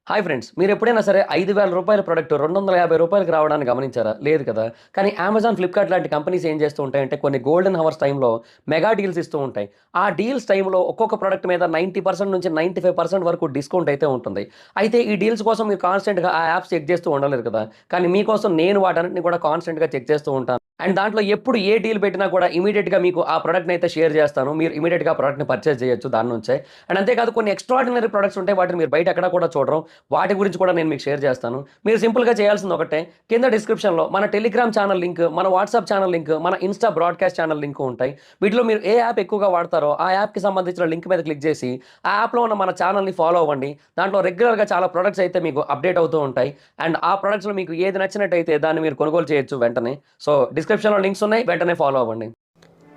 Hi friends, మీరు ఎప్పుడైనా సరే రూ. 5,000 ప్రొడక్ట్ రూ. 250కి రావడాన్ని గమనించారా? లేదు కదా! కానీ అమెజాన్, ఫ్లిప్‌కార్ట్ లాంటి కంపెనీస్ ఏం చేస్తూ ఉంటాయంటే కొన్ని గోల్డెన్ హవర్స్ టైమ్‌లో మెగా డీల్స్ ఇస్తూ ఉంటాయి. ఆ డీల్స్ టైమ్‌లో ఒక్కొక్క ప్రొడక్ట్ మీద 90% నుంచి 95% వరకు డిస్కౌంట్ అయితే ఉంటుంది. అయితే ఈ డీల్స్ కోసం మీరు కాన్స్టెంట్‌గా ఆ యాప్స్ చెక్ చేస్తూ ఉండలేరు కదా! కానీ మీకోసం నేను వాటన్నిటిని కూడా కాన్స్టెంట్‌గా చెక్ చేస్తూ ఉంటాను. అండ్ దాంట్లో ఎప్పుడు ఏ డీల్ పెట్టినా కూడా ఇమ్మీడియేట్‌గా మీకు ఆ ప్రొడక్ట్‌ని అయితే షేర్ చేస్తాను. మీరు ఇమ్మీడియేట్‌గా ఆ ప్రొడక్ట్‌ని పర్చేజ్ చేయొచ్చు దాని నుంచే. అండ్ అంతేకాదు కొన్ని ఎక్స్ట్రార్డినరీ ప్రొడక్ట్స్ ఉంటాయి. వాటిని మీరు బయట ఎక్కడా కూడా చూడరు. వాటి గురించి కూడా నేను మీకు షేర్ చేస్తాను. మీరు సింపుల్‌గా చేయాల్సింది ఒకటే, కింద డిస్క్రిప్షన్‌లో మన టెలిగ్రామ్ ఛానల్ లింక్, మన వాట్సాప్ ఛానల్ లింక్, మన ఇన్‌స్టా బ్రాడ్‌కాస్ట్ ఛానల్ లింక్ ఉంటాయి. వీటిలో మీరు ఏ యాప్ ఎక్కువగా వాడతారో ఆ యాప్‌కి సంబంధించిన లింక్ మీద క్లిక్ చేసి, ఆ యాప్‌లో ఉన్న మన ఛానల్‌ని ఫాలో అవ్వండి. దాంట్లో రెగ్యులర్‌గా చాలా ప్రొడక్ట్స్ అయితే మీకు అప్డేట్ అవుతూ ఉంటాయి. అండ్ ఆ ప్రొడక్ట్స్‌లో మీకు ఏది నచ్చినట్టయితే దాన్ని మీరు కొనుగోలు చేయొచ్చు వెంటనే. సో డిస్క్రిప్షన్‌లో లింక్స్ ఉన్నాయి. వెంటనే ఫాలో అవ్వండి.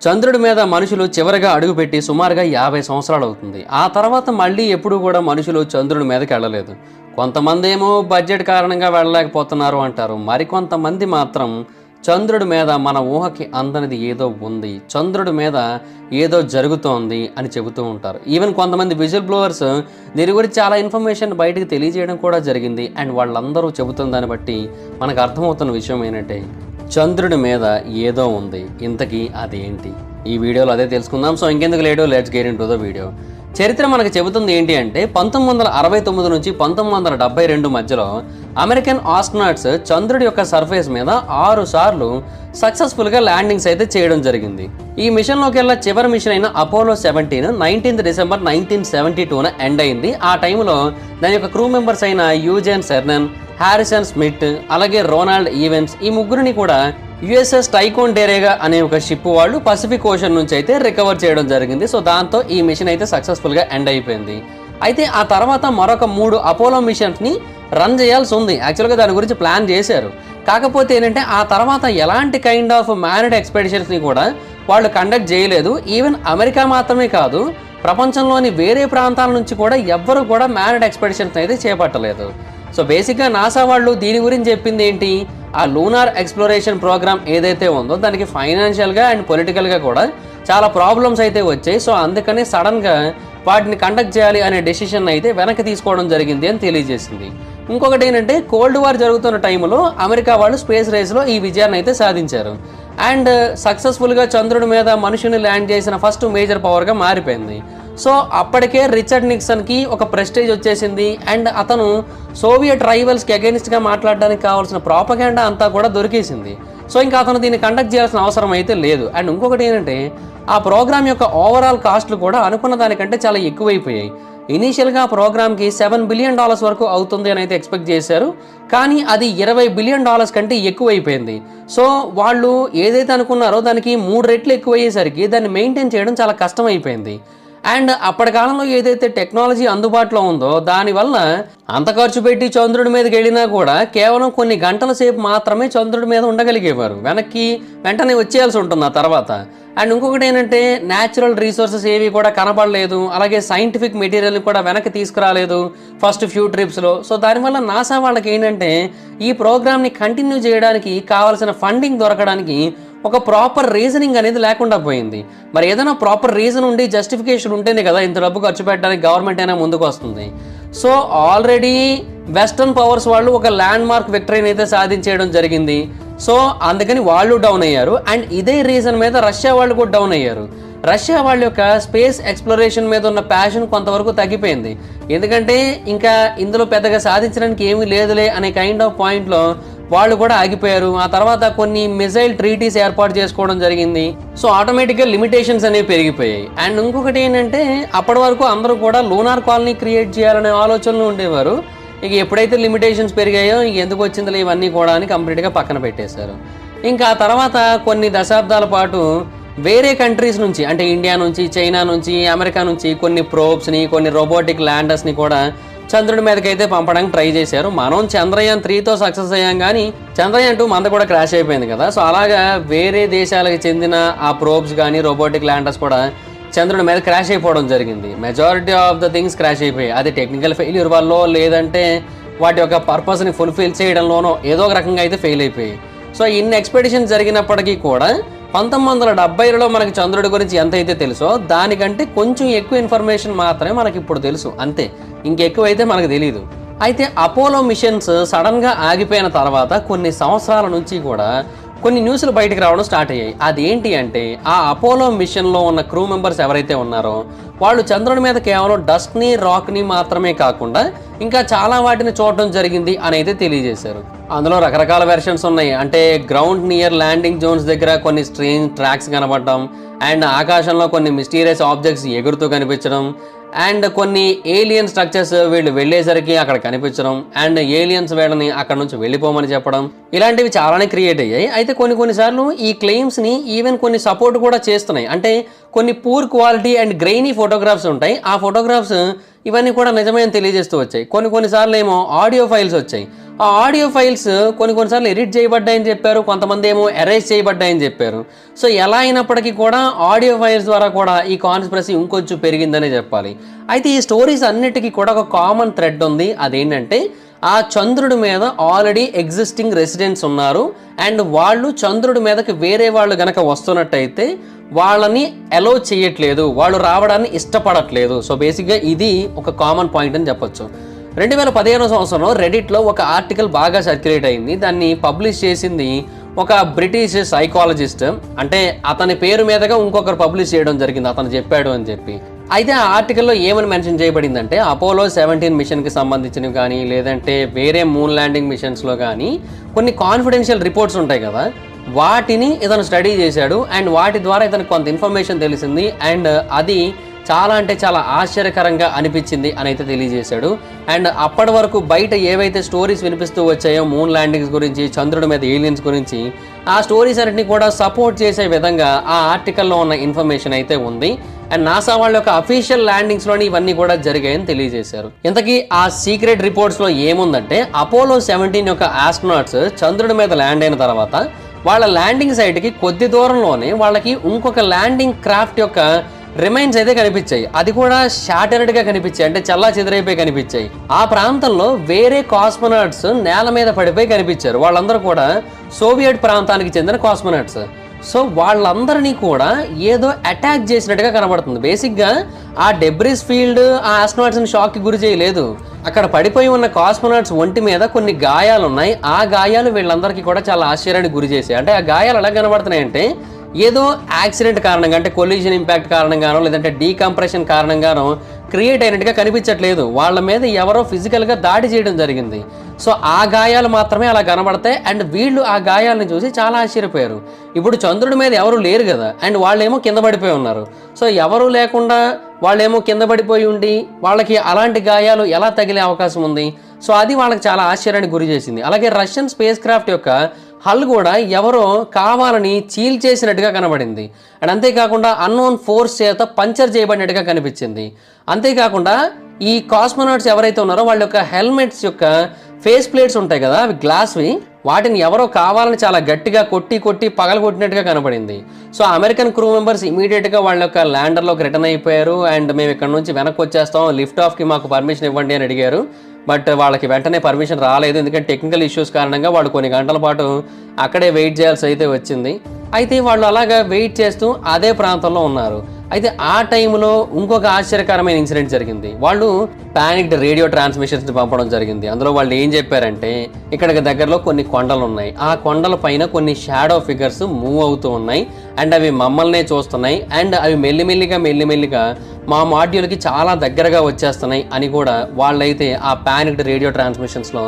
చంద్రుడి మీద మనుషులు చివరిగా అడుగుపెట్టి సుమారుగా 50 సంవత్సరాలు అవుతుంది. ఆ తర్వాత మళ్ళీ ఎప్పుడూ కూడా మనుషులు చంద్రుడి మీదకి వెళ్ళలేదు. కొంతమంది ఏమో బడ్జెట్ కారణంగా వెళ్ళలేకపోతున్నారు అంటారు. మరికొంతమంది మాత్రం చంద్రుడి మీద మన ఊహకి అందనిది ఏదో ఉంది, చంద్రుడి మీద ఏదో జరుగుతోంది అని చెబుతూ ఉంటారు. ఈవెన్ కొంతమంది విజిల్ బ్లోవర్స్ దీని గురించి చాలా ఇన్ఫర్మేషన్ బయటకు తెలియజేయడం కూడా జరిగింది. అండ్ వాళ్ళందరూ చెబుతున్న దాన్ని బట్టి మనకు అర్థమవుతున్న విషయం ఏంటంటే చంద్రుడి మీద ఏదో ఉంది. ఇంతకీ అదేంటి? ఈ వీడియోలో అదే తెలుసుకుందాం. సో ఇంకెందుకు late, let's get into the video. చరిత్ర మనకు చెబుతుంది ఏంటి అంటే 1969 నుంచి 1972 మధ్యలో అమెరికన్ ఆస్ట్రోనాట్స్ చంద్రుడి యొక్క సర్ఫేస్ మీద 6 సార్లు సక్సెస్ఫుల్గా ల్యాండింగ్స్ అయితే చేయడం జరిగింది. ఈ మిషన్లోకి వెళ్ళిన చివరి మిషన్ అయిన అపోలో 17 19 డిసెంబర్ 1972న ఎండ్ అయింది. ఆ టైంలో దాని యొక్క క్రూ మెంబర్స్ అయిన యూజెన్ సెర్నన్, హారిసన్ స్మిత్, అలాగే రోనాల్డ్ ఈవెన్స్, ఈ ముగ్గురిని కూడా యుఎస్ఎస్ టైకోన్ డెరేగా అనే ఒక షిప్ వాళ్ళు పసిఫిక్ ఓషన్ నుంచి అయితే రికవర్ చేయడం జరిగింది. సో దాంతో ఈ మిషన్ అయితే సక్సెస్ఫుల్గా ఎండ్ అయిపోయింది. అయితే ఆ తర్వాత మరొక 3 అపోలో మిషన్స్ని రన్ చేయాల్సి ఉంది. యాక్చువల్గా దాని గురించి ప్లాన్ చేశారు. కాకపోతే ఏంటంటే ఆ తర్వాత ఎలాంటి కైండ్ ఆఫ్ మ్యాన్డ్ ఎక్స్పెడిషన్స్ని కూడా వాళ్ళు కండక్ట్ చేయలేదు. ఈవెన్ అమెరికా మాత్రమే కాదు, ప్రపంచంలోని వేరే ప్రాంతాల నుంచి కూడా ఎవ్వరు కూడా మ్యాన్డ్ ఎక్స్పెడిషన్స్ అయితే చేపట్టలేదు. సో బేసిక్గా నాసా వాళ్ళు దీని గురించి చెప్పింది ఏంటి, ఆ లూనార్ ఎక్స్ప్లోరేషన్ ప్రోగ్రామ్ ఏదైతే ఉందో దానికి ఫైనాన్షియల్గా అండ్ పొలిటికల్గా కూడా చాలా ప్రాబ్లమ్స్ అయితే వచ్చాయి. సో అందుకని సడన్గా వాటిని కండక్ట్ చేయాలి అనే డెసిషన్ అయితే వెనక్కి తీసుకోవడం జరిగింది అని తెలియజేసింది. ఇంకొకటి ఏంటంటే కోల్డ్ వార్ జరుగుతున్న టైంలో అమెరికా వాళ్ళు స్పేస్ రేస్లో ఈ విజయాన్ని అయితే సాధించారు. అండ్ సక్సెస్ఫుల్గా చంద్రుడి మీద మనుషుని ల్యాండ్ చేసిన ఫస్ట్ మేజర్ పవర్గా మారిపోయింది. సో అప్పటికే రిచర్డ్ నిక్సన్కి ఒక ప్రెస్టేజ్ వచ్చేసింది. అండ్ అతను సోవియట్ రైవల్స్కి అగెనిస్ట్గా మాట్లాడడానికి కావాల్సిన ప్రాపగాండా అంతా కూడా దొరికేసింది. సో ఇంకా అతను దీన్ని కండక్ట్ చేయాల్సిన అవసరం అయితే లేదు. అండ్ ఇంకొకటి ఏంటంటే ఆ ప్రోగ్రామ్ యొక్క ఓవరాల్ కాస్ట్లు కూడా అనుకున్న దానికంటే చాలా ఎక్కువైపోయాయి. ఇనీషియల్గా ఆ ప్రోగ్రామ్కి $7 బిలియన్ వరకు అవుతుంది అని అయితే ఎక్స్పెక్ట్ చేశారు. కానీ అది $20 బిలియన్ కంటే ఎక్కువైపోయింది. సో వాళ్ళు ఏదైతే అనుకున్నారో దానికి 3 రెట్లు ఎక్కువయ్యేసరికి దాన్ని మెయింటైన్ చేయడం చాలా కష్టమైపోయింది. అండ్ అప్పటి కాలంలో ఏదైతే టెక్నాలజీ అందుబాటులో ఉందో దానివల్ల అంత ఖర్చు పెట్టి చంద్రుడి మీదకి వెళ్ళినా కూడా కేవలం కొన్ని గంటల సేపు మాత్రమే చంద్రుడి మీద ఉండగలిగేవారు. వెంటనే వచ్చేయాల్సి ఉంటుంది ఆ తర్వాత. అండ్ ఇంకొకటి ఏంటంటే న్యాచురల్ రీసోర్సెస్ ఏవి కూడా కనపడలేదు. అలాగే సైంటిఫిక్ మెటీరియల్ కూడా వెనక్కి తీసుకురాలేదు ఫస్ట్ ఫ్యూ ట్రిప్స్లో. సో దానివల్ల నాసా వాళ్ళకి ఏంటంటే ఈ ప్రోగ్రామ్ని కంటిన్యూ చేయడానికి కావాల్సిన ఫండింగ్ దొరకడానికి ఒక ప్రాపర్ రీజనింగ్ అనేది లేకుండా పోయింది. మరి ఏదైనా ప్రాపర్ రీజన్ ఉండి జస్టిఫికేషన్ ఉంటేనే కదా ఇంత డబ్బు ఖర్చు పెట్టడానికి గవర్నమెంట్ అయినా ముందుకు వస్తుంది. సో ఆల్రెడీ వెస్టర్న్ పవర్స్ వాళ్ళు ఒక ల్యాండ్ మార్క్ విక్టరీని అయితే సాధించేయడం జరిగింది. సో అందుకని వాళ్ళు డౌన్ అయ్యారు. అండ్ ఇదే రీజన్ మీద రష్యా వాళ్ళు కూడా డౌన్ అయ్యారు. రష్యా వాళ్ళ యొక్క స్పేస్ ఎక్స్ప్లోరేషన్ మీద ఉన్న ప్యాషన్ కొంతవరకు తగ్గిపోయింది. ఎందుకంటే ఇంకా ఇందులో పెద్దగా సాధించడానికి ఏమీ లేదులే అనే కైండ్ ఆఫ్ పాయింట్లో వాళ్ళు కూడా ఆగిపోయారు. ఆ తర్వాత కొన్ని మిసైల్ ట్రీటీస్ ఏర్పాటు చేసుకోవడం జరిగింది. సో ఆటోమేటిక్గా లిమిటేషన్స్ అనేవి పెరిగిపోయాయి. అండ్ ఇంకొకటి ఏంటంటే అప్పటి వరకు అందరూ కూడా లూనార్ కాలనీ క్రియేట్ చేయాలనే ఆలోచనలు ఉండేవారు. ఇక ఎప్పుడైతే లిమిటేషన్స్ పెరిగాయో ఇక ఎందుకు వచ్చిందిలే ఇవన్నీ కూడా అని కంప్లీట్గా పక్కన పెట్టేశారు. ఇంకా ఆ తర్వాత కొన్ని దశాబ్దాల పాటు వేరే కంట్రీస్ నుంచి అంటే ఇండియా నుంచి, చైనా నుంచి, అమెరికా నుంచి కొన్ని ప్రోబ్స్ని, కొన్ని రోబోటిక్ ల్యాండర్స్ని కూడా చంద్రుడి మీదకైతే పంపడానికి ట్రై చేశారు. మనం చంద్రయాన్ 3తో సక్సెస్ అయ్యాం, కానీ చంద్రయాన్ 2 మనది కూడా క్రాష్ అయిపోయింది కదా. సో అలాగా వేరే దేశాలకు చెందిన ఆ ప్రోబ్స్ కానీ రోబోటిక్ ల్యాండర్స్ కూడా చంద్రుడి మీద క్రాష్ అయిపోవడం జరిగింది. Majority of the things crash అయిపోయాయి. అది టెక్నికల్ ఫెయిల్యూర్ వల్ల లేదంటే వాటి యొక్క పర్పస్ని ఫుల్ఫిల్ చేయడంలోనో ఏదో ఒక రకంగా అయితే ఫెయిల్ అయిపోయాయి. సో ఇన్ని ఎక్స్పెడిషన్ జరిగినప్పటికీ కూడా 1970లో మనకి చంద్రుడి గురించి ఎంతైతే తెలుసో దానికంటే కొంచెం ఎక్కువ ఇన్ఫర్మేషన్ మాత్రమే మనకి ఇప్పుడు తెలుసు, అంతే. ఇంకెక్కువైతే మనకు తెలియదు. అయితే అపోలో మిషన్స్ సడన్గా ఆగిపోయిన తర్వాత కొన్ని సంవత్సరాల నుంచి కూడా కొన్ని న్యూస్లు బయటకు రావడం స్టార్ట్ అయ్యాయి. అదేంటి అంటే ఆ అపోలో మిషన్లో ఉన్న క్రూ మెంబర్స్ ఎవరైతే ఉన్నారో వాళ్ళు చంద్రుడి మీద కేవలం డస్ట్ని రాక్ని మాత్రమే కాకుండా ఇంకా చాలా వాటిని చూడడం జరిగింది అని అయితే తెలియజేశారు. అందులో రకరకాల వెర్షన్స్ ఉన్నాయి. అంటే గ్రౌండ్ నియర్ ల్యాండింగ్ జోన్స్ దగ్గర కొన్ని స్ట్రేంజ్ ట్రాక్స్ కనబడటం, అండ్ ఆకాశంలో కొన్ని మిస్టీరియస్ ఆబ్జెక్ట్స్ ఎగురుతూ కనిపించడం, అండ్ కొన్ని ఏలియన్ స్ట్రక్చర్స్ వీళ్ళు వెళ్ళేసరికి అక్కడ కనిపించడం, అండ్ ఏలియన్స్ వీళ్ళని అక్కడ నుంచి వెళ్ళిపోమని చెప్పడం, ఇలాంటివి చాలానే క్రియేట్ అయ్యాయి. అయితే కొన్నిసార్లు ఈ క్లెయిమ్స్ని ఈవెన్ కొన్ని సపోర్ట్ కూడా చేస్తున్నాయి. అంటే కొన్ని poor quality and grainy photographs ఉంటాయి. ఆ ఫోటోగ్రాఫ్స్ ఇవన్నీ కూడా నిజమే అని తెలియజేస్తూ వచ్చాయి. కొన్నిసార్లు ఏమో ఆడియో ఫైల్స్ వచ్చాయి. ఆ ఆడియో ఫైల్స్ కొన్నిసార్లు ఎడిట్ చేయబడ్డాయని చెప్పారు, కొంతమంది ఏమో ఎరేజ్ చేయబడ్డాయని చెప్పారు. సో ఎలా అయినప్పటికీ కూడా ఆడియో ఫైల్స్ ద్వారా కూడా ఈ కాన్స్పిరసీ ఇంకొంచెం పెరిగిందనే చెప్పాలి. అయితే ఈ స్టోరీస్ అన్నిటికీ కూడా ఒక కామన్ థ్రెడ్ ఉంది. అదేంటంటే ఆ చంద్రుడి మీద ఆల్రెడీ ఎగ్జిస్టింగ్ రెసిడెంట్స్ ఉన్నారు, అండ్ వాళ్ళు చంద్రుడి మీదకి వేరే వాళ్ళు గనక వస్తున్నట్టయితే వాళ్ళని అలో చేయట్లేదు, వాళ్ళు రావడాన్ని ఇష్టపడట్లేదు. సో బేసిక్గా ఇది ఒక కామన్ పాయింట్ అని చెప్పొచ్చు. 2015 సంవత్సరంలో రెడిట్లో ఒక ఆర్టికల్ బాగా సర్క్యులేట్ అయింది. దాన్ని పబ్లిష్ చేసింది ఒక బ్రిటిష్ సైకాలజిస్ట్. అంటే అతని పేరు మీదగా ఇంకొకరు పబ్లిష్ చేయడం జరిగింది, అతను చెప్పాడు అని చెప్పి. అయితే ఆ ఆర్టికల్లో ఏమని మెన్షన్ చేయబడిందంటే అపోలో 17 మిషన్కి సంబంధించినవి కానీ లేదంటే వేరే మూన్ ల్యాండింగ్ మిషన్స్లో కానీ కొన్ని కాన్ఫిడెన్షియల్ రిపోర్ట్స్ ఉంటాయి కదా, వాటిని ఇతను స్టడీ చేశాడు. అండ్ వాటి ద్వారా ఇతనికి కొంత ఇన్ఫర్మేషన్ తెలిసింది, అండ్ అది చాలా అంటే చాలా ఆశ్చర్యకరంగా అనిపించింది అని అయితే తెలియజేశాడు. అండ్ అప్పటి వరకు బయట ఏవైతే స్టోరీస్ వినిపిస్తూ వచ్చాయో మూన్ ల్యాండింగ్స్ గురించి, చంద్రుడి మీద ఏలియన్స్ గురించి, ఆ స్టోరీస్ అన్నింటినీ కూడా సపోర్ట్ చేసే విధంగా ఆ ఆర్టికల్లో ఉన్న ఇన్ఫర్మేషన్ అయితే ఉంది. అండ్ నాసా వాళ్ళ యొక్క అఫీషియల్ ల్యాండింగ్స్లోని ఇవన్నీ కూడా జరిగాయని తెలియజేశారు. ఇంతకీ ఆ సీక్రెట్ రిపోర్ట్స్లో ఏముందంటే అపోలో 17 యొక్క ఆస్ట్రోనాట్స్ చంద్రుడి మీద ల్యాండ్ అయిన తర్వాత వాళ్ళ ల్యాండింగ్ సైట్కి కొద్ది దూరంలోనే వాళ్ళకి ఇంకొక ల్యాండింగ్ క్రాఫ్ట్ యొక్క రిమైన్స్ అయితే కనిపించాయి. అది కూడా షాటర్డ్గా కనిపించాయి, అంటే చల్లా చెదిరైపోయి కనిపించాయి. ఆ ప్రాంతంలో వేరే కాస్మోనాట్స్ నేల మీద పడిపోయి కనిపించారు. వాళ్ళందరూ కూడా సోవియట్ ప్రాంతానికి చెందిన కాస్మోనాట్స్. సో వాళ్ళందరినీ కూడా ఏదో అటాక్ చేసినట్టుగా కనబడుతుంది. బేసిక్గా ఆ డెబ్రిస్ ఫీల్డ్ ఆ ఆస్ట్రోనాట్స్ని షాక్కి గురి చేయలేదు. అక్కడ పడిపోయి ఉన్న కాస్మోనాట్స్ ఒంటి మీద కొన్ని గాయాలు ఉన్నాయి. ఆ గాయాలు వీళ్ళందరికీ కూడా చాలా ఆశ్చర్యానికి గురి చేశాయి. అంటే ఆ గాయాలు ఎలా కనబడుతున్నాయంటే ఏదో యాక్సిడెంట్ కారణంగా, అంటే కొలిజన్ ఇంపాక్ట్ కారణంగానో లేదంటే డీకంప్రెషన్ కారణంగానో క్రియేట్ అయినట్టుగా కనిపించట్లేదు. వాళ్ళ మీద ఎవరో ఫిజికల్గా దాడి చేయడం జరిగింది. సో ఆ గాయాలు మాత్రమే అలా కనబడతాయి. అండ్ వీళ్ళు ఆ గాయాలను చూసి చాలా ఆశ్చర్యపోయారు. ఇప్పుడు చంద్రుడి మీద ఎవరు లేరు కదా, అండ్ వాళ్ళేమో కింద పడిపోయి ఉన్నారు. సో ఎవరు లేకుండా వాళ్ళేమో కింద పడిపోయి ఉండి వాళ్ళకి అలాంటి గాయాలు ఎలా తగిలే అవకాశం ఉంది? సో అది వాళ్ళకి చాలా ఆశ్చర్యానికి గురి చేసింది. అలాగే రష్యన్ స్పేస్ క్రాఫ్ట్ యొక్క హల్ కూడా ఎవరో కావాలని చీల్ చేసినట్టుగా కనబడింది. అండ్ అంతేకాకుండా అన్నోన్ ఫోర్స్ చేత పంచర్ చేయబడినట్టుగా కనిపించింది. అంతేకాకుండా ఈ కాస్మోనాట్స్ ఎవరైతే ఉన్నారో వాళ్ళ యొక్క హెల్మెట్స్ యొక్క ఫేస్ ప్లేట్స్ ఉంటాయి కదా, అవి గ్లాస్వి, వాటిని ఎవరో కావాలని చాలా గట్టిగా కొట్టి పగలగొట్టినట్టుగా కనబడింది. సో అమెరికన్ క్రూ మెంబర్స్ ఇమీడియట్గా వాళ్ళ యొక్క ల్యాండర్లోకి రిటర్న్ అయిపోయారు. అండ్ మేము ఇక్కడ నుంచి వెనక్కి వచ్చేస్తాం, లిఫ్ట్ ఆఫ్కి మాకు పర్మిషన్ ఇవ్వండి అని అడిగారు. బట్ వాళ్ళకి వెంటనే పర్మిషన్ రాలేదు, ఎందుకంటే టెక్నికల్ ఇష్యూస్ కారణంగా వాళ్ళు కొన్ని గంటల పాటు అక్కడే వెయిట్ చేయాల్సి అయితే వచ్చింది. అయితే వాళ్ళు అలాగా వెయిట్ చేస్తూ అదే ప్రాంతంలో ఉన్నారు. అయితే ఆ టైంలో ఇంకొక ఆశ్చర్యకరమైన ఇన్సిడెంట్ జరిగింది. వాళ్ళు పానిక్డ్ రేడియో ట్రాన్స్మిషన్స్ని పంపడం జరిగింది. అందులో వాళ్ళు ఏం చెప్పారంటే ఇక్కడికి దగ్గరలో కొన్ని కొండలు ఉన్నాయి, ఆ కొండల పైన కొన్ని షాడో ఫిగర్స్ మూవ్ అవుతూ ఉన్నాయి, అండ్ అవి మమ్మల్నే చూస్తున్నాయి, అండ్ అవి మెల్లిమెల్లిగా మా మాడ్యూల్కి చాలా దగ్గరగా వచ్చేస్తున్నాయి అని కూడా వాళ్ళైతే ఆ పానిక్డ్ రేడియో ట్రాన్స్మిషన్స్లో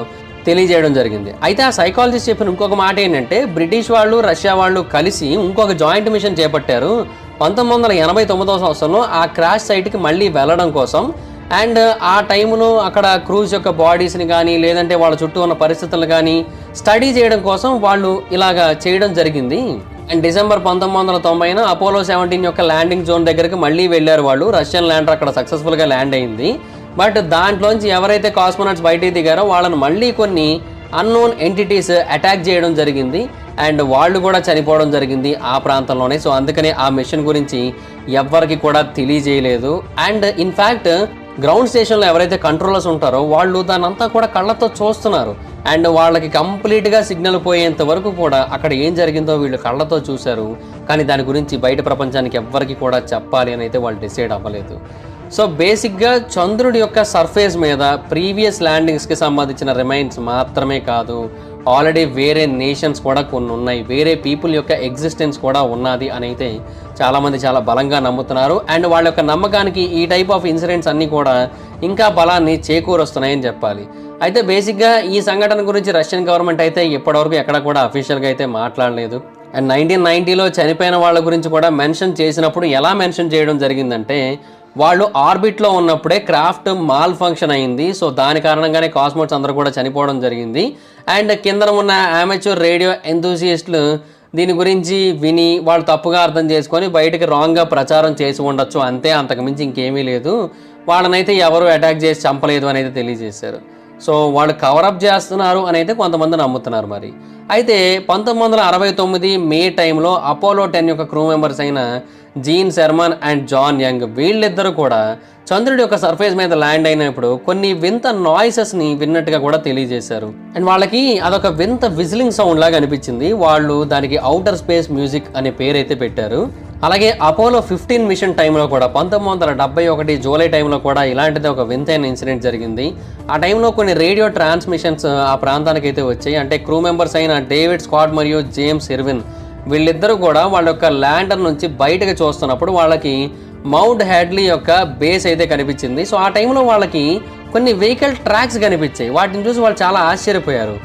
తెలియజేయడం జరిగింది. అయితే ఆ సైకాలజిస్ట్ చెప్పిన ఇంకొక మాట ఏంటంటే బ్రిటిష్ వాళ్ళు రష్యా వాళ్ళు కలిసి ఇంకొక జాయింట్ మిషన్ చేపట్టారు 1989 సంవత్సరంలో ఆ క్రాష్ సైట్కి మళ్ళీ వెళ్ళడం కోసం. అండ్ ఆ టైంలో అక్కడ క్రూజ్ యొక్క బాడీస్ని కానీ లేదంటే వాళ్ళ చుట్టూ ఉన్న పరిస్థితులను కానీ స్టడీ చేయడం కోసం వాళ్ళు ఇలాగా చేయడం జరిగింది. అండ్ డిసెంబర్ 1990న అపోలో 17 యొక్క ల్యాండింగ్ జోన్ దగ్గరికి మళ్ళీ వెళ్ళారు వాళ్ళు. రష్యన్ ల్యాండర్ అక్కడ సక్సెస్ఫుల్గా ల్యాండ్ అయింది. బట్ దాంట్లోంచి ఎవరైతే కాస్మోనాట్స్ బయటికి దిగారో వాళ్ళని మళ్ళీ కొన్ని అన్నోన్ ఎంటిటీస్ అటాక్ చేయడం జరిగింది, అండ్ వాళ్ళు కూడా చనిపోవడం జరిగింది ఆ ప్రాంతంలోనే. సో అందుకనే ఆ మిషన్ గురించి ఎవ్వరికి కూడా తెలియజేయలేదు. అండ్ ఇన్ఫ్యాక్ట్ గ్రౌండ్ స్టేషన్లో ఎవరైతే కంట్రోలర్స్ ఉంటారో వాళ్ళు దాన్ని అంతా కూడా కళ్ళతో చూస్తున్నారు. అండ్ వాళ్ళకి కంప్లీట్గా సిగ్నల్ పోయేంత వరకు కూడా అక్కడ ఏం జరిగిందో వీళ్ళు కళ్ళతో చూశారు. కానీ దాని గురించి బయట ప్రపంచానికి ఎవ్వరికి కూడా చెప్పాలి అని అయితే వాళ్ళు డిసైడ్ అవ్వలేదు. సో బేసిక్గా చంద్రుడి యొక్క సర్ఫేస్ మీద ప్రీవియస్ ల్యాండింగ్స్కి సంబంధించిన రిమైన్స్ మాత్రమే కాదు, ఆల్రెడీ వేరే నేషన్స్ కూడా కొన్ని ఉన్నాయి, వేరే పీపుల్ యొక్క ఎగ్జిస్టెన్స్ కూడా ఉన్నది అని అయితే చాలామంది చాలా బలంగా నమ్ముతున్నారు. అండ్ వాళ్ళ యొక్క నమ్మకానికి ఈ టైప్ ఆఫ్ ఇన్సిడెంట్స్ అన్నీ కూడా ఇంకా బలాన్ని చేకూరుస్తున్నాయని చెప్పాలి. అయితే బేసిక్గా ఈ సంఘటన గురించి రష్యన్ గవర్నమెంట్ అయితే ఇప్పటివరకు ఎక్కడ కూడా అఫీషియల్గా అయితే మాట్లాడలేదు. అండ్ 1990లో చనిపోయిన వాళ్ళ గురించి కూడా మెన్షన్ చేసినప్పుడు ఎలా మెన్షన్ చేయడం జరిగిందంటే, వాళ్ళు ఆర్బిట్లో ఉన్నప్పుడే క్రాఫ్ట్ మాల్ ఫంక్షన్ అయింది, సో దాని కారణంగానే కాస్మోట్స్ అందరూ కూడా చనిపోవడం జరిగింది. అండ్ కింద ఉన్న అమెచ్యూర్ రేడియో ఎంతూసియస్టులు దీని గురించి విని వాళ్ళు తప్పుగా అర్థం చేసుకొని బయటకు రాంగ్గా ప్రచారం చేసి ఉండొచ్చు, అంతే, అంతకుమించి ఇంకేమీ లేదు, వాళ్ళనైతే ఎవరు అటాక్ చేసి చంపలేదు అని అయితే తెలియజేశారు. సో వాళ్ళు కవరప్ చేస్తున్నారు అని అయితే కొంతమంది నమ్ముతున్నారు. మరి అయితే 1969 మే టైంలో అపోలో 10 యొక్క క్రూ మెంబర్స్ అయిన Gene Cernan and John Young వీళ్ళిద్దరూ కూడా చంద్రుడి యొక్క సర్ఫేస్ మీద ల్యాండ్ అయినప్పుడు కొన్ని వింత నాయిసెస్ని విన్నట్టుగా కూడా తెలియజేశారు. అండ్ వాళ్ళకి అదొక వింత విజిలింగ్ సౌండ్ లాగా అనిపించింది. వాళ్ళు దానికి ఔటర్ స్పేస్ మ్యూజిక్ అనే పేరు అయితే పెట్టారు. అలాగే అపోలో 15 మిషన్ టైంలో కూడా 1971 జూలై టైంలో కూడా ఇలాంటిది ఒక వింతైన ఇన్సిడెంట్ జరిగింది. ఆ టైంలో కొన్ని రేడియో ట్రాన్స్మిషన్స్ ఆ ప్రాంతానికి అయితే వచ్చాయి. అంటే క్రూ మెంబర్స్ అయిన డేవిడ్ స్కాట్ మరియు జేమ్స్ ఇర్విన్ వీళ్ళిద్దరూ కూడా వాళ్ళ యొక్క ల్యాండర్ నుంచి బయటకు చూస్తున్నప్పుడు వాళ్ళకి మౌంట్ హ్యాడ్లీ యొక్క బేస్ అయితే కనిపించింది. సో ఆ టైంలో వాళ్ళకి కొన్ని వెహికల్ ట్రాక్స్ కనిపించాయి. వాటిని చూసి వాళ్ళు చాలా ఆశ్చర్యపోయారు.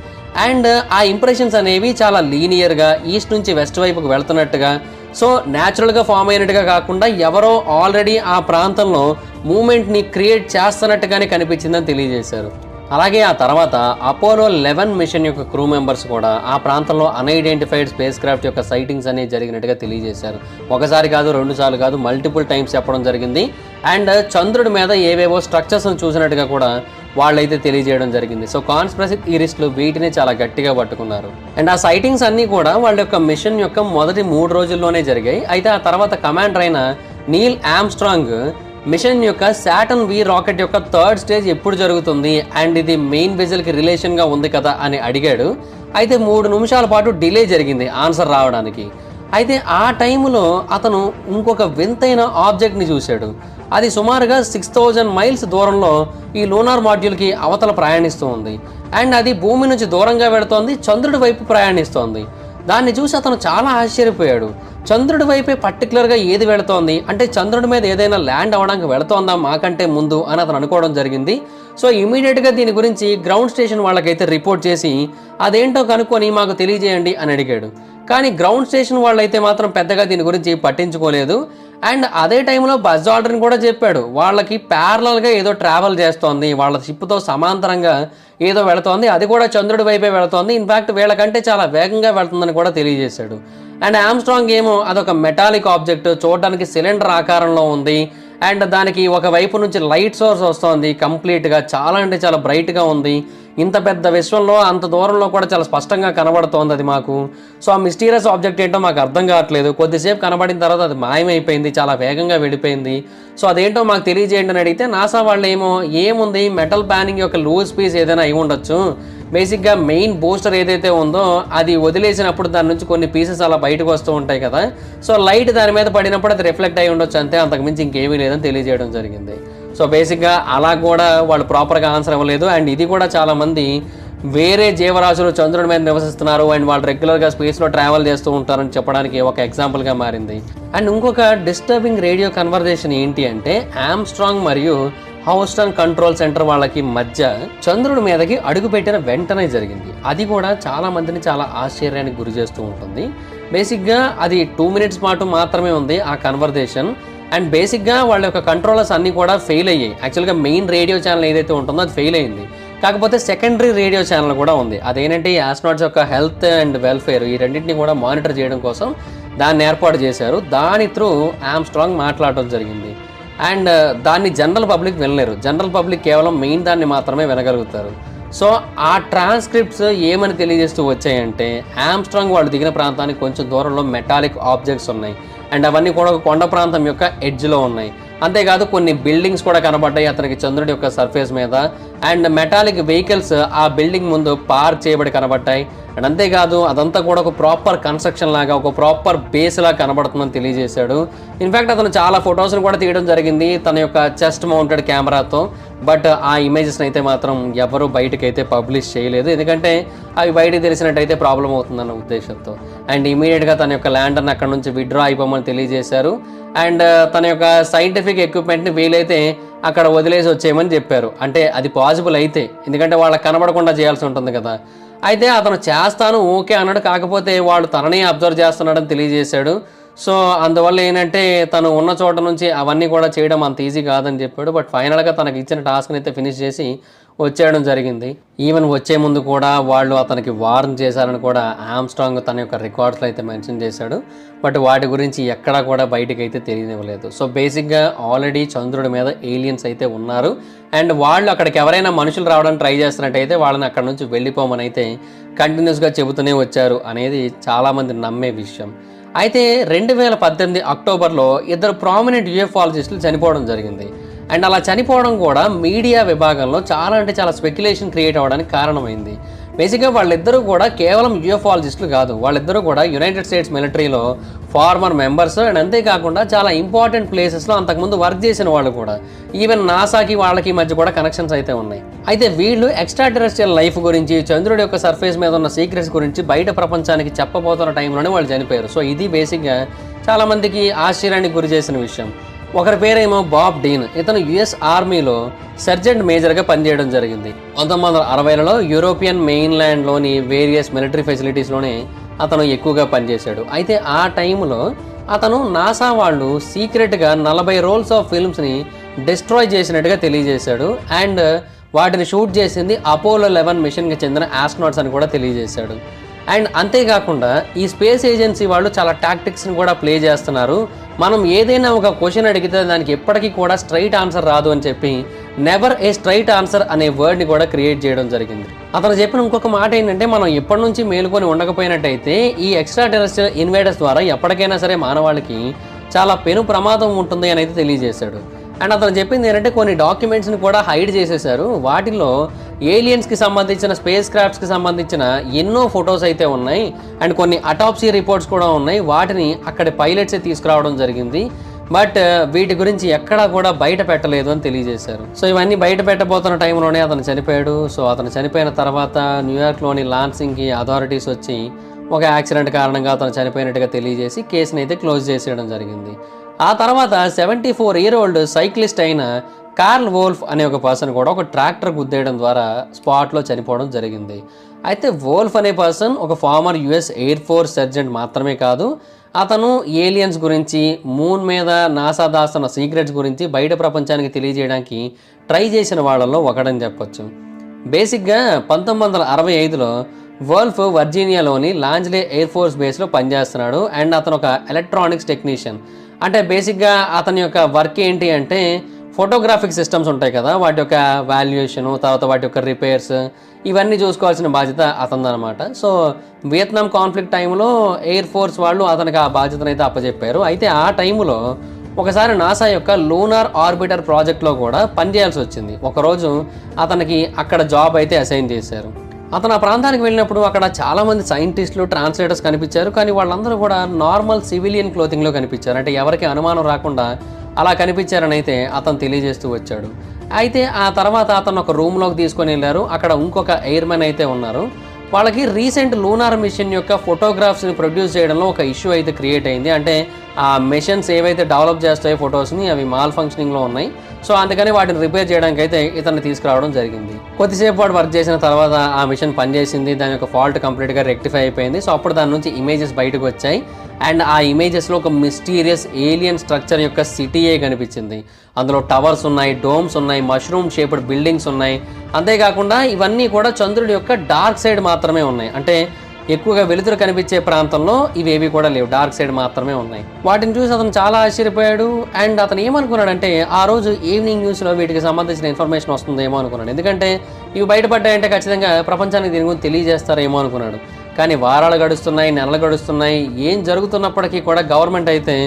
అండ్ ఆ ఇంప్రెషన్స్ అనేవి చాలా లీనియర్గా ఈస్ట్ నుంచి వెస్ట్ వైపుకు వెళ్తున్నట్టుగా, సో న్యాచురల్గా ఫామ్ అయినట్టుగా కాకుండా ఎవరో ఆల్రెడీ ఆ ప్రాంతంలో మూమెంట్ని క్రియేట్ చేస్తున్నట్టుగానే కనిపించిందని తెలియజేశారు. అలాగే ఆ తర్వాత అపోలో 11 మిషన్ యొక్క క్రూ మెంబర్స్ కూడా ఆ ప్రాంతంలో అన్ఐడెంటిఫైడ్ స్పేస్ క్రాఫ్ట్ యొక్క సైటింగ్స్ అనేవి జరిగినట్టుగా తెలియజేశారు. ఒకసారి కాదు, 2 సార్లు కాదు, మల్టిపుల్ టైమ్స్ చెప్పడం జరిగింది. అండ్ చంద్రుడి మీద ఏవేవో స్ట్రక్చర్స్ని చూసినట్టుగా కూడా వాళ్ళైతే తెలియజేయడం జరిగింది. సో కాన్స్పిరసీ థియరిస్టులు వీటిని చాలా గట్టిగా పట్టుకున్నారు. అండ్ ఆ సైటింగ్స్ అన్నీ కూడా వాళ్ళ యొక్క మిషన్ యొక్క మొదటి 3 రోజుల్లోనే జరిగాయి. అయితే ఆ తర్వాత కమాండర్ అయిన నీల్ ఆమ్స్ట్రాంగ్ మిషన్ యొక్క సాటర్న్ వి రాకెట్ యొక్క 3rd స్టేజ్ ఎప్పుడు జరుగుతుంది అండ్ ఇది మెయిన్ వెజల్కి రిలేషన్గా ఉంది కదా అని అడిగాడు. అయితే 3 నిమిషాల పాటు డిలే జరిగింది ఆన్సర్ రావడానికి. అయితే ఆ టైంలో అతను ఇంకొక వింతైన ఆబ్జెక్ట్ని చూశాడు. అది సుమారుగా 6000 మైల్స్ దూరంలో ఈ లూనార్ మాడ్యూల్కి అవతల ప్రయాణిస్తూ ఉంది. అండ్ అది భూమి నుంచి దూరంగా వెళుతోంది, చంద్రుడి వైపు ప్రయాణిస్తోంది. దాన్ని చూసి అతను చాలా ఆశ్చర్యపోయాడు. చంద్రుడి వైపే పర్టికులర్గా ఏది వెళుతోంది అంటే చంద్రుడి మీద ఏదైనా ల్యాండ్ అవ్వడానికి వెళుతోందా మాకంటే ముందు అని అతను అనుకోవడం జరిగింది. సో ఇమీడియట్గా దీని గురించి గ్రౌండ్ స్టేషన్ వాళ్ళకైతే రిపోర్ట్ చేసి అదేంటో కనుక్కొని మాకు తెలియజేయండి అని అడిగాడు. కానీ గ్రౌండ్ స్టేషన్ వాళ్ళైతే మాత్రం పెద్దగా దీని గురించి పట్టించుకోలేదు. అండ్ అదే టైంలో బజ్ ఆల్డ్రిన్ కూడా చెప్పాడు వాళ్ళకి ప్యారలల్గా ఏదో ట్రావెల్ చేస్తోంది, వాళ్ళ షిప్తో సమాంతరంగా ఏదో వెళుతోంది, అది కూడా చంద్రుడి వైపే వెళుతోంది, ఇన్ఫ్యాక్ట్ వీళ్ళకంటే చాలా వేగంగా వెళుతుందని కూడా తెలియజేశాడు. అండ్ ఆమ్స్ట్రాంగ్ ఏమో అదొక మెటాలిక్ ఆబ్జెక్ట్, చూడడానికి సిలిండర్ ఆకారంలో ఉంది. అండ్ దానికి ఒక వైపు నుంచి లైట్ సోర్స్ వస్తుంది, కంప్లీట్గా చాలా అంటే చాలా బ్రైట్గా ఉంది. ఇంత పెద్ద విశ్వంలో అంత దూరంలో కూడా చాలా స్పష్టంగా కనబడుతోంది అది మాకు. సో ఆ మిస్టీరియస్ ఆబ్జెక్ట్ ఏంటో మాకు అర్థం కావట్లేదు. కొద్దిసేపు కనబడిన తర్వాత అది మాయమైపోయింది, చాలా వేగంగా వెళ్ళిపోయింది. సో అదేంటో మాకు తెలియజేయండి అని అడిగితే నాసా వాళ్ళు ఏముంది మెటల్ ప్యానింగ్ యొక్క లూజ్ పీస్ ఏదైనా అయి ఉండొచ్చు, బేసిక్గా మెయిన్ బూస్టర్ ఏదైతే ఉందో అది వదిలేసినప్పుడు దాని నుంచి కొన్ని పీసెస్ అలా బయటకు వస్తూ ఉంటాయి కదా, సో లైట్ దాని మీద పడినప్పుడు అది రిఫ్లెక్ట్ అయి ఉండొచ్చు, అంతే, అంతకుమించి ఇంకేమీ లేదని తెలియజేయడం జరిగింది. సో బేసిక్గా అలా కూడా వాళ్ళు ప్రాపర్గా ఆన్సర్ ఇవ్వలేదు. అండ్ ఇది కూడా చాలామంది వేరే జీవరాశులు చంద్రుడి మీద నివసిస్తున్నారు అండ్ వాళ్ళు రెగ్యులర్గా స్పేస్లో ట్రావెల్ చేస్తూ ఉంటారని చెప్పడానికి ఒక ఎగ్జాంపుల్గా మారింది. అండ్ ఇంకొక డిస్టర్బింగ్ రేడియో కన్వర్జేషన్ ఏంటి అంటే ఆమ్స్ట్రాంగ్ మరియు హౌస్టన్ కంట్రోల్ సెంటర్ వాళ్ళకి మధ్య చంద్రుడి మీదకి అడుగుపెట్టిన వెంటనే జరిగింది. అది కూడా చాలా మందిని చాలా ఆశ్చర్యానికి గురి చేస్తూ ఉంటుంది. బేసిక్గా అది 2 మినిట్స్ పాటు మాత్రమే ఉంది ఆ కన్వర్జేషన్. అండ్ బేసిక్గా వాళ్ళ యొక్క కంట్రోలర్స్ అన్నీ కూడా ఫెయిల్ అయ్యాయి. యాక్చువల్గా మెయిన్ రేడియో ఛానల్ ఏదైతే ఉంటుందో అది ఫెయిల్ అయింది. కాకపోతే సెకండరీ రేడియో ఛానల్ కూడా ఉంది. అదేంటంటే ఈ ఆస్ట్రోనాట్స్ యొక్క హెల్త్ అండ్ వెల్ఫేర్ ఈ రెండింటిని కూడా మానిటర్ చేయడం కోసం దాన్ని ఏర్పాటు చేశారు. దాని త్రూ ఆమ్స్ట్రాంగ్ మాట్లాడటం జరిగింది. అండ్ దాన్ని జనరల్ పబ్లిక్ వినలేరు. జనరల్ పబ్లిక్ కేవలం మెయిన్ దాన్ని మాత్రమే వినగలుగుతారు. సో ఆ ట్రాన్స్క్రిప్ట్స్ ఏమని తెలియజేస్తూ వచ్చాయంటే ఆమ్స్ట్రాంగ్ వాళ్ళు దిగిన ప్రాంతానికి కొంచెం దూరంలో మెటాలిక్ ఆబ్జెక్ట్స్ ఉన్నాయి అండ్ అవన్నీ కూడా ఒక కొండ ప్రాంతం యొక్క ఎడ్జ్లో ఉన్నాయి. అంతేకాదు కొన్ని బిల్డింగ్స్ కూడా కనబడ్డాయి అతనికి చంద్రుడి యొక్క సర్ఫేస్ మీద. అండ్ మెటాలిక్ వెహికల్స్ ఆ బిల్డింగ్ ముందు పార్క్ చేయబడి కనబడ్డాయి. అండ్ అంతేకాదు అదంతా కూడా ఒక ప్రాపర్ కన్స్ట్రక్షన్ లాగా, ఒక ప్రాపర్ బేస్ లాగా కనబడుతుందని తెలియజేశాడు. ఇన్ఫ్యాక్ట్ అతను చాలా ఫొటోస్ని కూడా తీయడం జరిగింది తన యొక్క చెస్ట్ మౌంటెడ్ కెమెరాతో. బట్ ఆ ఇమేజెస్ని అయితే మాత్రం ఎవరు బయటకైతే పబ్లిష్ చేయలేదు, ఎందుకంటే అవి బయటకు తెలిసినట్టయితే ప్రాబ్లం అవుతుందన్న ఉద్దేశంతో. అండ్ ఇమీడియట్గా తన యొక్క ల్యాండర్ని అక్కడ నుంచి విత్డ్రా అయిపోమని తెలియజేశారు. అండ్ తన యొక్క సైంటిఫిక్ ఎక్విప్మెంట్ని వీలైతే అక్కడ వదిలేసి వచ్చేయమని చెప్పారు. అంటే అది పాసిబుల్ అయితే, ఎందుకంటే వాళ్ళకి కనబడకుండా చేయాల్సి ఉంటుంది కదా. అయితే అతను చేస్తాను ఓకే అన్నాడు, కాకపోతే వాళ్ళు తననే అబ్జర్వ్ చేస్తున్నాడని తెలియజేశాడు. సో అందువల్ల ఏంటంటే తను ఉన్న చోట నుంచి అవన్నీ కూడా చేయడం అంత ఈజీ కాదని చెప్పాడు. బట్ ఫైనల్గా తనకి ఇచ్చిన టాస్క్ని అయితే ఫినిష్ చేసి వచ్చేయడం జరిగింది. ఈవెన్ వచ్చే ముందు కూడా వాళ్ళు అతనికి వార్న్ చేశారని కూడా ఆమ్స్ట్రాంగ్ తన యొక్క రికార్డ్స్లో అయితే మెన్షన్ చేశాడు. బట్ వాటి గురించి ఎక్కడా కూడా బయటకు అయితే తెలియనివ్వలేదు. సో బేసిక్గా ఆల్రెడీ చంద్రుడి మీద ఏలియన్స్ అయితే ఉన్నారు. అండ్ వాళ్ళు అక్కడికి ఎవరైనా మనుషులు రావడానికి ట్రై చేస్తున్నట్టయితే వాళ్ళని అక్కడ నుంచి వెళ్ళిపోమని అయితే కంటిన్యూస్గా చెబుతూనే వచ్చారు అనేది చాలామంది నమ్మే విషయం. అయితే 2018 అక్టోబర్లో ఇద్దరు ప్రామినెంట్ యూఎఫాలజిస్టులు చనిపోవడం జరిగింది. అండ్ అలా చనిపోవడం కూడా మీడియా విభాగంలో చాలా స్పెక్యులేషన్ క్రియేట్ అవ్వడానికి కారణమైంది. బేసిక్గా వాళ్ళిద్దరూ కూడా కేవలం యూఎఫాలజిస్టులు కాదు, వాళ్ళిద్దరూ కూడా యునైటెడ్ స్టేట్స్ మిలిటరీలో ఫార్మర్ మెంబర్స్. అండ్ అంతేకాకుండా చాలా ఇంపార్టెంట్ ప్లేసెస్లో అంతకుముందు వర్క్ చేసిన వాళ్ళు కూడా. ఈవెన్ నాసాకి వాళ్ళకి మధ్య కూడా కనెక్షన్స్ అయితే ఉన్నాయి. అయితే వీళ్ళు ఎక్స్ట్రా టెరెస్ట్రియల్ లైఫ్ గురించి, చంద్రుడి యొక్క సర్ఫేస్ మీద ఉన్న సీక్రెట్స్ గురించి బయట ప్రపంచానికి చెప్పబోతున్న టైంలోనే వాళ్ళు చనిపోయారు. సో ఇది బేసిక్గా చాలామందికి ఆశ్చర్యానికి గురి చేసిన విషయం. ఒకరి పేరేమో బాబ్ డీన్. ఇతను యుఎస్ ఆర్మీలో సర్జెంట్ మేజర్గా పనిచేయడం జరిగింది. 1960లలో యూరోపియన్ మెయిన్ల్యాండ్లోని వేరియస్ మిలిటరీ ఫెసిలిటీస్లోనే అతను ఎక్కువగా పనిచేశాడు. అయితే ఆ టైంలో అతను నాసా వాళ్ళు సీక్రెట్గా 40 రోల్స్ ఆఫ్ ఫిల్మ్స్ని డిస్ట్రాయ్ చేసినట్టుగా తెలియజేశాడు. అండ్ వాటిని షూట్ చేసింది అపోలో 11 మిషన్కి చెందిన ఆస్ట్రోనాట్స్ అని కూడా తెలియజేశాడు. అండ్ అంతేకాకుండా ఈ స్పేస్ ఏజెన్సీ వాళ్ళు చాలా టాక్టిక్స్ని కూడా ప్లే చేస్తున్నారు. మనం ఏదైనా ఒక క్వశ్చన్ అడిగితే దానికి ఎప్పటికీ కూడా స్ట్రైట్ ఆన్సర్ రాదు అని చెప్పి నెవర్ ఏ స్ట్రైట్ ఆన్సర్ అనే వర్డ్ని కూడా క్రియేట్ చేయడం జరిగింది. అతను చెప్పిన ఇంకొక మాట ఏంటంటే, మనం ఎప్పటి నుంచి మేలుకొని ఉండకపోయినట్టయితే ఈ ఎక్స్ట్రా టెరెస్ట్రియల్ ఇన్వేడర్స్ ద్వారా ఎప్పటికైనా సరే మానవాళికి చాలా పెను ప్రమాదం ఉంటుంది అని అయితే తెలియజేశాడు. అండ్ అతను చెప్పింది ఏంటంటే, కొన్ని డాక్యుమెంట్స్ని కూడా హైడ్ చేసేశారు. వాటిల్లో ఏలియన్స్కి సంబంధించిన, స్పేస్ క్రాఫ్ట్స్కి సంబంధించిన ఎన్నో ఫొటోస్ అయితే ఉన్నాయి. అండ్ కొన్ని అటాప్సీ రిపోర్ట్స్ కూడా ఉన్నాయి. వాటిని అక్కడి పైలట్సే తీసుకురావడం జరిగింది. బట్ వీటి గురించి ఎక్కడా కూడా బయట పెట్టలేదు అని తెలియజేశారు. సో ఇవన్నీ బయట పెట్టబోతున్న టైంలోనే అతను చనిపోయాడు. సో అతను చనిపోయిన తర్వాత న్యూయార్క్లోని లాన్సింగ్కి అథారిటీస్ వచ్చి ఒక యాక్సిడెంట్ కారణంగా అతను చనిపోయినట్టుగా తెలియజేసి కేసుని అయితే క్లోజ్ చేసేయడం జరిగింది. ఆ తర్వాత 74 ఇయర్ ఓల్డ్ సైక్లిస్ట్ అయిన కార్ల్ వోల్ఫ్ అనే ఒక పర్సన్ కూడా ఒక ట్రాక్టర్ గుద్దేయడం ద్వారా స్పాట్లో చనిపోవడం జరిగింది. అయితే వోల్ఫ్ అనే పర్సన్ ఒక farmer US air force sergeant మాత్రమే కాదు, అతను ఏలియన్స్ గురించి, మూన్ మీద నాసా దాస్తున్న సీక్రెట్స్ గురించి బయట ప్రపంచానికి తెలియజేయడానికి ట్రై చేసిన వాళ్ళల్లో ఒకడని చెప్పొచ్చు. బేసిక్గా 1965లో వోల్ఫ్ వర్జీనియాలోని లాంజ్లే ఎయిర్ ఫోర్స్ బేస్లో పనిచేస్తున్నాడు. అండ్ అతను ఒక ఎలక్ట్రానిక్స్ టెక్నీషియన్. అంటే బేసిక్గా అతని యొక్క వర్క్ ఏంటి అంటే, ఫోటోగ్రాఫిక్ సిస్టమ్స్ ఉంటాయి కదా, వాటి యొక్క వాల్యుయేషను, తర్వాత వాటి యొక్క రిపేర్స్, ఇవన్నీ చూసుకోవాల్సిన బాధ్యత అతనిదనమాట. సో వియత్నాం కాన్ఫ్లిక్ట్ టైంలో ఎయిర్ ఫోర్స్ వాళ్ళు అతనికి ఆ బాధ్యతను అయితే అప్పచెప్పారు. అయితే ఆ టైంలో ఒకసారి నాసా యొక్క లూనార్ ఆర్బిటర్ ప్రాజెక్ట్లో కూడా పనిచేయాల్సి వచ్చింది. ఒకరోజు అతనికి అక్కడ జాబ్ అయితే అసైన్ చేశారు. అతను ఆ ప్రాంతానికి వెళ్ళినప్పుడు అక్కడ చాలామంది సైంటిస్టులు, ట్రాన్స్లేటర్స్ కనిపించారు. కానీ వాళ్ళందరూ కూడా నార్మల్ సివిలియన్ క్లోతింగ్లో కనిపించారు. అంటే ఎవరికి అనుమానం రాకుండా అలా కనిపించారని అయితే అతను తెలియజేస్తూ వచ్చాడు. అయితే ఆ తర్వాత అతను ఒక రూమ్లోకి తీసుకొని వెళ్ళారు. అక్కడ ఇంకొక ఎయిర్మెన్ అయితే ఉన్నారు. వాళ్ళకి రీసెంట్ లూనార్ మిషన్ యొక్క ఫోటోగ్రాఫ్స్ని ప్రొడ్యూస్ చేయడంలో ఒక ఇష్యూ అయితే క్రియేట్ అయింది. అంటే ఆ మిషన్స్ ఏవైతే డెవలప్ చేస్తాయో ఫొటోస్ని, అవి మాల్ ఫంక్షనింగ్లో ఉన్నాయి. సో అందుకని వాటిని రిపేర్ చేయడానికి అయితే ఇతన్ని తీసుకురావడం జరిగింది. కొద్దిసేపు వాడు వర్క్ చేసిన తర్వాత ఆ మిషన్ పనిచేసింది. దాని యొక్క ఫాల్ట్ కంప్లీట్గా రెక్టిఫై అయిపోయింది. సో అప్పుడు దాని నుంచి ఇమేజెస్ బయటకు వచ్చాయి. అండ్ ఆ ఇమేజెస్లో ఒక మిస్టీరియస్ ఏలియన్ స్ట్రక్చర్ యొక్క సిటీయే కనిపించింది. అందులో టవర్స్ ఉన్నాయి, డోమ్స్ ఉన్నాయి, మష్రూమ్ షేప్డ్ బిల్డింగ్స్ ఉన్నాయి. అంతేకాకుండా ఇవన్నీ కూడా చంద్రుడి యొక్క డార్క్ సైడ్ మాత్రమే ఉన్నాయి. అంటే ఎక్కువగా వెలుతురు కనిపించే ప్రాంతంలో ఇవేవి కూడా లేవు, డార్క్ సైడ్ మాత్రమే ఉన్నాయి. వాటిని చూసి అతను చాలా ఆశ్చర్యపోయాడు. అండ్ అతను ఏమనుకున్నాడంటే, ఆ రోజు ఈవినింగ్ న్యూస్లో వీటికి సంబంధించిన ఇన్ఫర్మేషన్ వస్తుందేమో అనుకున్నాడు. ఎందుకంటే ఇవి బయటపడ్డాయంటే ఖచ్చితంగా ప్రపంచానికి దీని గురించి తెలియజేస్తారేమో అనుకున్నాడు. కానీ వారాలు గడుస్తున్నాయి, నెలలు గడుస్తున్నాయి. ఏం జరుగుతున్నప్పటికీ కూడా గవర్నమెంట్ అయితే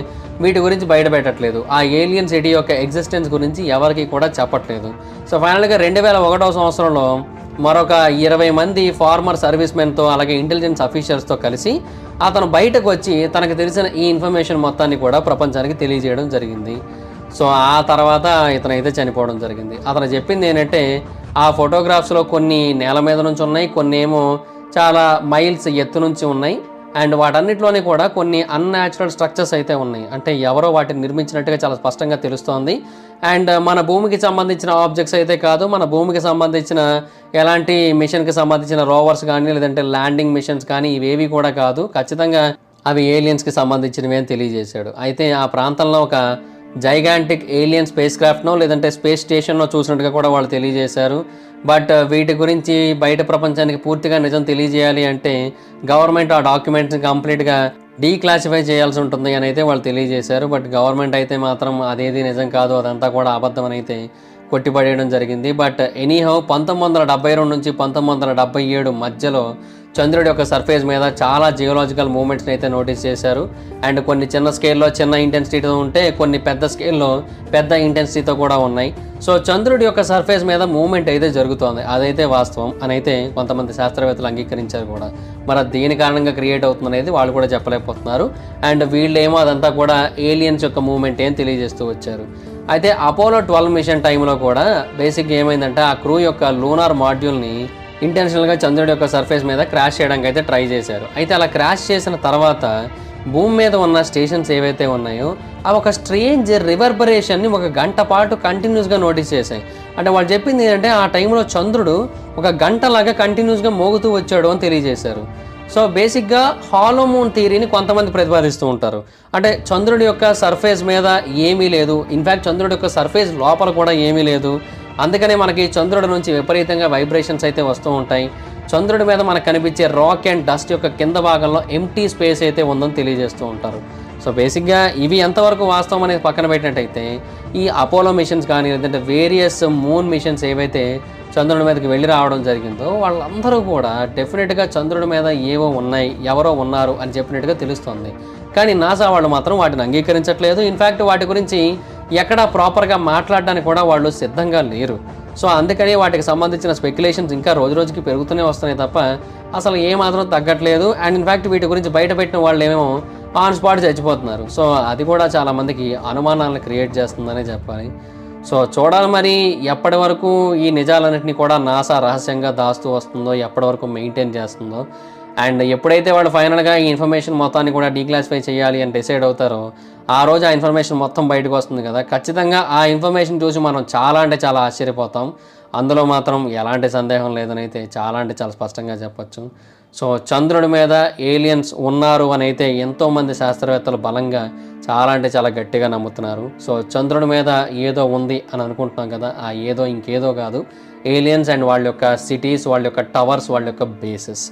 వీటి గురించి బయట పెట్టట్లేదు. ఆ ఏలియన్ సిటీ యొక్క ఎగ్జిస్టెన్స్ గురించి ఎవరికి కూడా చెప్పట్లేదు. సో ఫైనల్గా 2001వ సంవత్సరంలో మరొక 20 మంది ఫార్మర్ సర్వీస్ మెన్తో అలాగే ఇంటెలిజెన్స్ అఫీషియల్స్తో కలిసి అతను బయటకు వచ్చి తనకు తెలిసిన ఈ ఇన్ఫర్మేషన్ మొత్తాన్ని కూడా ప్రపంచానికి తెలియజేయడం జరిగింది. సో ఆ తర్వాత ఇతనైతే చనిపోవడం జరిగింది. అతను చెప్పింది ఏంటంటే ఆ ఫోటోగ్రాఫ్స్లో కొన్ని నేల మీద నుంచి ఉన్నాయి, కొన్ని ఏమో చాలా మైల్స్ ఎత్తు నుంచి ఉన్నాయి. అండ్ వాటన్నిటిలోని కూడా కొన్ని అన్‌న్యాచురల్ స్ట్రక్చర్స్ అయితే ఉన్నాయి. అంటే ఎవరో వాటిని నిర్మించినట్టుగా చాలా స్పష్టంగా తెలుస్తోంది. అండ్ మన భూమికి సంబంధించిన ఆబ్జెక్ట్స్ అయితే కాదు, మన భూమికి సంబంధించిన ఎలాంటి మిషన్కి సంబంధించిన రోవర్స్ కానీ లేదంటే ల్యాండింగ్ మిషన్స్ కానీ ఇవేవి కూడా కాదు. ఖచ్చితంగా అవి ఏలియన్స్కి సంబంధించినవి అని తెలియజేశాడు. అయితే ఆ ప్రాంతంలో ఒక జైగాంటిక్ ఏలియన్ స్పేస్ క్రాఫ్ట్నో లేదంటే స్పేస్ స్టేషన్లో చూసినట్టుగా కూడా వాళ్ళు తెలియజేశారు. బట్ వీటి గురించి బయట ప్రపంచానికి పూర్తిగా నిజం తెలియజేయాలి అంటే గవర్నమెంట్ ఆ డాక్యుమెంట్స్ని కంప్లీట్గా డీక్లాసిఫై చేయాల్సి ఉంటుంది అని అయితే వాళ్ళు తెలియజేశారు. బట్ గవర్నమెంట్ అయితే మాత్రం అదేది నిజం కాదు, అదంతా కూడా అబద్ధం అని అయితే కొట్టిపడేయడం జరిగింది. బట్ ఎనీహౌ 1972 నుంచి 1977 మధ్యలో చంద్రుడి యొక్క సర్ఫేస్ మీద చాలా జియోలాజికల్ మూమెంట్స్ని అయితే నోటీస్ చేశారు. అండ్ కొన్ని చిన్న స్కేల్లో చిన్న ఇంటెన్సిటీతో ఉంటే కొన్ని పెద్ద స్కేల్లో పెద్ద ఇంటెన్సిటీతో కూడా ఉన్నాయి. సో చంద్రుడి యొక్క సర్ఫేస్ మీద మూమెంట్ అయితే జరుగుతోంది, అదైతే వాస్తవం అని అయితే కొంతమంది శాస్త్రవేత్తలు అంగీకరించారు కూడా. మరి దేని కారణంగా క్రియేట్ అవుతుంది అనేది వాళ్ళు కూడా చెప్పలేకపోతున్నారు. అండ్ వీళ్ళేమో అదంతా కూడా ఏలియన్స్ యొక్క మూమెంట్ ఏం తెలియజేస్తూ వచ్చారు. అయితే అపోలో 12 మిషన్ టైంలో కూడా బేసిక్గా ఏమైందంటే ఆ క్రూ యొక్క లూనార్ మాడ్యూల్ని ఇంటెన్షనల్గా చంద్రుడి యొక్క సర్ఫేస్ మీద క్రాష్ చేయడానికి అయితే ట్రై చేశారు. అయితే అలా క్రాష్ చేసిన తర్వాత భూమి మీద ఉన్న స్టేషన్స్ ఏవైతే ఉన్నాయో అవి ఒక స్ట్రేంజ్ రివర్బరేషన్ని 1 గంట పాటు కంటిన్యూస్గా నోటీస్ చేశాయి. అంటే వాళ్ళు చెప్పింది ఏంటంటే ఆ టైంలో చంద్రుడు 1 గంటలాగా కంటిన్యూస్గా మోగుతూ వచ్చాడు అని తెలియజేశారు. సో బేసిక్గా హాలో మూన్ థియరీని కొంతమంది ప్రతిపాదిస్తూ ఉంటారు. అంటే చంద్రుడి యొక్క సర్ఫేస్ మీద ఏమీ లేదు, ఇన్ఫ్యాక్ట్ చంద్రుడి యొక్క సర్ఫేస్ లోపల కూడా ఏమీ లేదు, అందుకనే మనకి చంద్రుడి నుంచి విపరీతంగా వైబ్రేషన్స్ అయితే వస్తూ ఉంటాయి. చంద్రుడి మీద మనకు కనిపించే రాక్ అండ్ డస్ట్ యొక్క కింద భాగంలో ఎంటీ స్పేస్ అయితే ఉందని తెలియజేస్తూ ఉంటారు. సో బేసిక్గా ఇవి ఎంతవరకు వాస్తవం అనేది పక్కన పెట్టినట్టయితే ఈ అపోలో మిషన్స్ కానీ లేదంటే వేరియస్ మూన్ మిషన్స్ ఏవైతే చంద్రుడి మీదకి వెళ్ళి రావడం జరిగిందో వాళ్ళందరూ కూడా డెఫినెట్గా చంద్రుడి మీద ఏవో ఉన్నాయి, ఎవరో ఉన్నారు అని చెప్పినట్టుగా తెలుస్తుంది. కానీ నాసా వాళ్ళు మాత్రం వాటిని అంగీకరించట్లేదు. ఇన్ఫ్యాక్ట్ వాటి గురించి ఎక్కడా ప్రాపర్గా మాట్లాడడానికి కూడా వాళ్ళు సిద్ధంగా లేరు. సో అందుకని వాటికి సంబంధించిన స్పెక్యులేషన్స్ ఇంకా రోజు రోజుకి పెరుగుతూనే వస్తున్నాయి తప్ప అసలు ఏమాత్రం తగ్గట్లేదు. అండ్ ఇన్ఫ్యాక్ట్ వీటి గురించి బయట పెట్టిన వాళ్ళు ఏమో ఆన్ స్పాట్ చచ్చిపోతున్నారు. సో అది కూడా చాలామందికి అనుమానాలను క్రియేట్ చేస్తుందనే చెప్పాలి. సో చూడాలి మరి ఎప్పటి వరకు ఈ నిజాలన్నింటినీ కూడా నాసా రహస్యంగా దాస్తూ వస్తుందో, ఎప్పటి వరకు మెయింటైన్ చేస్తుందో. అండ్ ఎప్పుడైతే వాళ్ళు ఫైనల్గా ఈ ఇన్ఫర్మేషన్ మొత్తాన్ని కూడా డీక్లాసిఫై చేయాలి అని డిసైడ్ అవుతారో ఆ రోజు ఆ ఇన్ఫర్మేషన్ మొత్తం బయటకు వస్తుంది కదా. ఖచ్చితంగా ఆ ఇన్ఫర్మేషన్ చూసి మనం చాలా అంటే చాలా ఆశ్చర్యపోతాం. అందులో మాత్రం ఎలాంటి సందేహం లేదని అయితే చాలా అంటే చాలా స్పష్టంగా చెప్పొచ్చు. సో చంద్రుడి మీద ఏలియన్స్ ఉన్నారు అని అయితే ఎంతోమంది శాస్త్రవేత్తలు బలంగా చాలా అంటే చాలా గట్టిగా నమ్ముతున్నారు. సో చంద్రుడి మీద ఏదో ఉంది అని అనుకుంటున్నాం కదా, ఆ ఏదో ఇంకేదో కాదు, ఏలియన్స్ అండ్ వాళ్ళ యొక్క సిటీస్, వాళ్ళ యొక్క టవర్స్, వాళ్ళ యొక్క బేసెస్.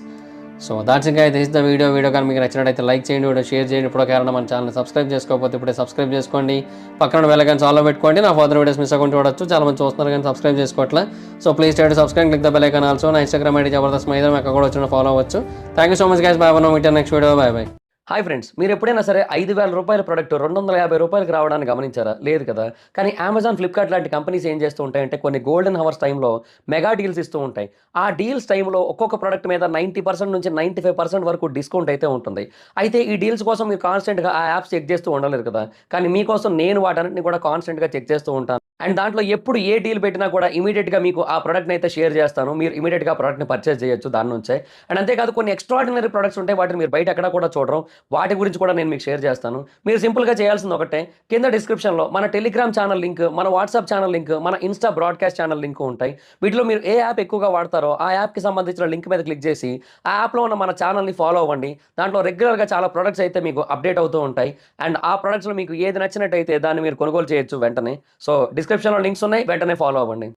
సో దాట్స్ ఇంకా దిస్ ద వీడియో కానీ మీకు నచ్చినట్టయితే లైక్ చేయండి, వీడియో షేర్ చేయండి. ఇప్పుడు కారణం మన ఛానల్ సబ్స్క్రైబ్ చేసుకోకపోతే ఇప్పుడే సబ్స్క్రైబ్ చేసుకోండి, పక్కన బెల్ ఐకాన్ ఆల్లో పెట్టుకోండి. నా ఫర్దర్ వీడియోస్ మిస్ అవ్వకుండా చూడొచ్చు. చాలా మంది చూస్తున్నారు కానీ సబ్స్క్రైబ్ చేసుకోవట్లే. So please try to subscribe, click the bell icon also. నా ఇన్స్టాగ్రామ్ ఐడి జబర్దస్త్ మైదర్, అక్కడ కూడా వచ్చిన ఫాలో అవ్వచ్చు. Thank you so much guys, bye bye. Meet next video, bye bye. Hi friends, మీరు ఎప్పుడైనా సరే 5,000 రూపాయల ప్రొడక్ట్ 250 రూపాయలకి రావడాన్ని గమనించారా? లేదు కదా. కానీ అమెజాన్, ఫ్లిప్కార్ట్ లాంటి కంపెనీస్ ఏం చేస్తూ ఉంటాయంటే కొన్ని గోల్డెన్ హవర్స్ టైంలో మెగా డీల్స్ ఇస్తూ ఉంటాయి. ఆ డీల్స్ టైంలో ఒక్కొక్క ప్రోడక్ట్ మీద 90% నుంచి 95% వరకు డిస్కౌంట్ అయితే ఉంటుంది. అయితే ఈ డీల్స్ కోసం మీరు కాన్స్టెంట్గా ఆ యాప్స్ చెక్ చేస్తూ ఉండలేరు కదా. కానీ మీకోసం నేను వాటన్నిటిని కూడా కాన్స్టెంట్గా చెక్ చేస్తూ ఉంటాను. అండ్ దాంట్లో ఎప్పుడు ఏ డీల్ పెట్టినా కూడా ఇమీడియట్గా మీకు ఆ ప్రోడక్ట్ని అయితే షేర్ చేస్తాను. మీరు ఇమీడియట్గా ఆ ప్రోడక్ట్ని పర్చేస్ చేయొచ్చు దాని నుంచే. అండ్ అంతేకాదు కొన్ని ఎక్స్ట్రాడినరీ ప్రొడక్ట్స్ ఉంటాయి, వాటిని మీరు బయట ఎక్కడ కూడా చూడరు. వాటి గురించి కూడా నేను మీకు షేర్ చేస్తాను. మీరు సింపుల్గా చేయాల్సింది ఒకటే, కింద డిస్క్రిప్షన్లో మన టెలిగ్రామ్ ఛానల్ లింక్, మన వాట్సాప్ ఛానల్ లింక్, మన ఇన్స్టా బ్రాడ్కాస్ట్ ఛానల్ లింక్ ఉంటాయి. వీటిలో మీరు ఏ యాప్ ఎక్కువగా వాడతారో ఆ యాప్కి సంబంధించిన లింక్ మీద క్లిక్ చేసి ఆ యాప్లో ఉన్న మన ఛానల్ని ఫాలో అవ్వండి. దాంట్లో రెగ్యులర్గా చాలా ప్రొడక్ట్స్ అయితే మీకు అప్డేట్ అవుతూ ఉంటాయి. అండ్ ఆ ప్రొడక్ట్స్లో మీకు ఏది నచ్చినట్టయితే దాన్ని మీరు కొనుగోలు చేయొచ్చు వెంటనే. సో డిస్క్రిప్షన్లో లింక్స్ ఉన్నాయి, వెంటనే ఫాలో అవ్వండి.